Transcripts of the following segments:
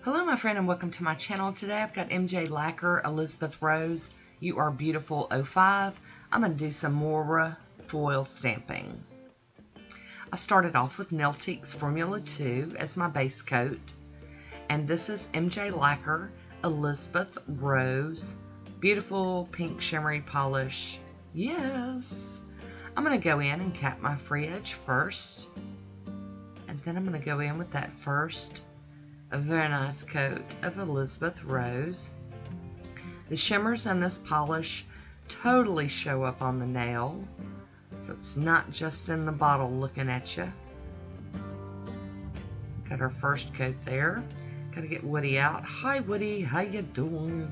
Hello my friend and welcome to my channel. Today I've got MJ Lacquer, Elizabeth Rose, You Are Beautiful 05. I'm going to do some Moyra foil stamping. I started off with Nailtiques Formula 2 as my base coat. And this is MJ Lacquer, Elizabeth Rose, beautiful pink shimmery polish. Yes! I'm going to go in and cap my free edge first. And then I'm going to go in with that first a very nice coat of Elizabeth Rose. The shimmers in this polish totally show up on the nail, so it's not just in the bottle looking at you. Got our first coat there. Got to get Woody out. Hi Woody, how you doing?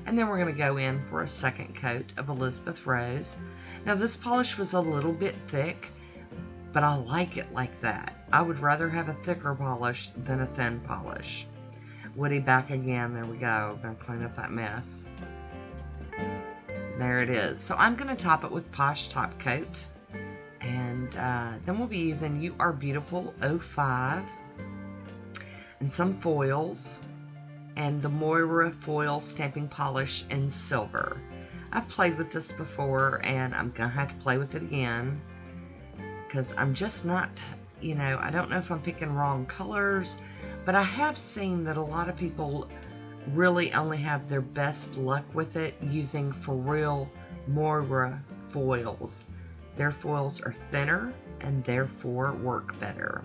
And then we're going to go in for a second coat of Elizabeth Rose. Now this polish was a little bit thick, but I like it like that. I would rather have a thicker polish than a thin polish. Woody back again. There we go. I'm going to clean up that mess. There it is. So I'm going to top it with Poshe top coat. And then we'll be using You Are Beautiful 05. And some foils. And the Moyra foil stamping polish in silver. I've played with this before and I'm going to have to play with it again. Because I'm just not, I don't know if I'm picking wrong colors, but I have seen that a lot of people really only have their best luck with it using for real Moyra foils. Their foils are thinner and therefore work better.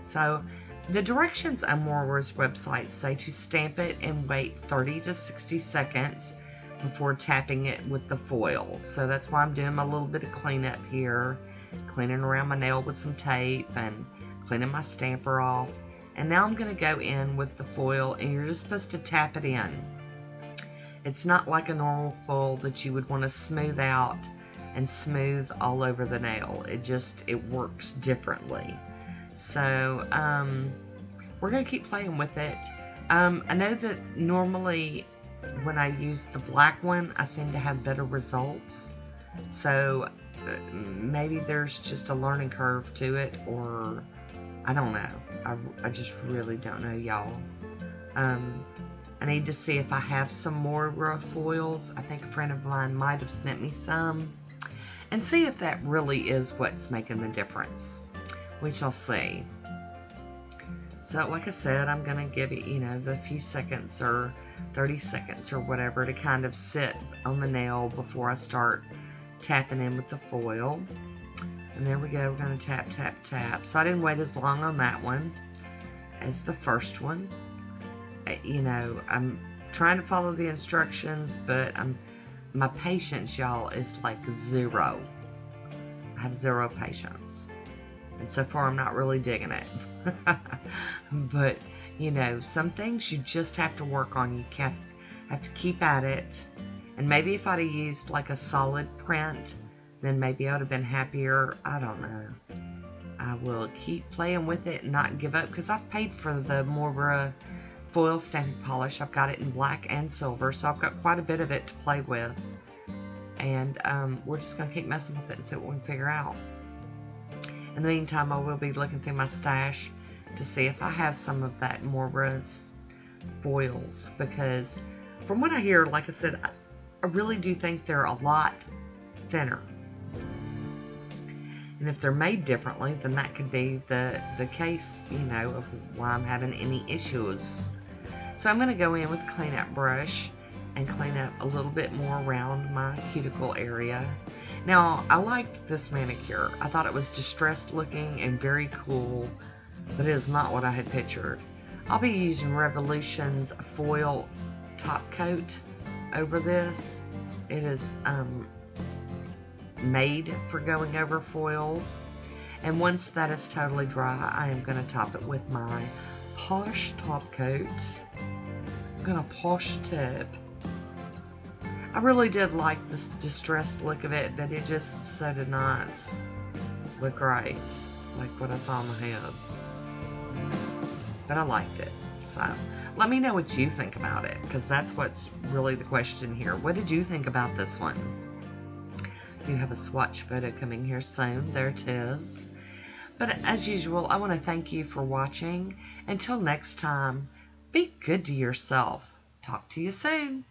So the directions on Moyra's website say to stamp it and wait 30 to 60 seconds before tapping it with the foil. So that's why I'm doing my little bit of cleanup here. Cleaning around my nail with some tape and cleaning my stamper off. And now I'm going to go in with the foil, and you're just supposed to tap it in. It's not like a normal foil that you would want to smooth out and smooth all over the nail. It works differently. So we're going to keep playing with it. I know that normally when I use the black one, I seem to have better results. So maybe there's just a learning curve to it, or I don't know. I just really don't know, y'all. I need to see if I have some more Moyra foils. I think a friend of mine might have sent me some, and see if that really is what's making the difference. We shall see. So like I said, I'm going to give it, the few seconds or 30 seconds or whatever to kind of sit on the nail before I start tapping in with the foil. And there we go. We're going to tap, tap, tap. So I didn't wait as long on that one as the first one. I'm trying to follow the instructions, but my patience, y'all, is like zero. I have zero patience. And so far, I'm not really digging it. But, some things you just have to work on. You have to keep at it. And maybe if I'd have used like a solid print, then maybe I would have been happier. I don't know. I will keep playing with it and not give up, because I've paid for the Moyra foil stamping polish. I've got it in black and silver, so I've got quite a bit of it to play with. And we're just going to keep messing with it and see what we can figure out. In the meantime, I will be looking through my stash to see if I have some of that Moyra's foils, because from what I hear, like I said, I really do think they're a lot thinner. And if they're made differently, then that could be the case, of why I'm having any issues. So I'm going to go in with a cleanup brush and clean up a little bit more around my cuticle area. Now, I liked this manicure. I thought it was distressed looking and very cool, but it is not what I had pictured. I'll be using Revolution's foil top coat over this. It is made for going over foils, and once that is totally dry, I am going to top it with my Poshe top coat. I'm going to Poshe tip. I really did like this distressed look of it, but it just so did not look right, like what I saw on my head. But I liked it. So let me know what you think about it, because that's what's really the question here. What did you think about this one? I do have a swatch photo coming here soon. There it is. But as usual, I want to thank you for watching. Until next time, be good to yourself. Talk to you soon.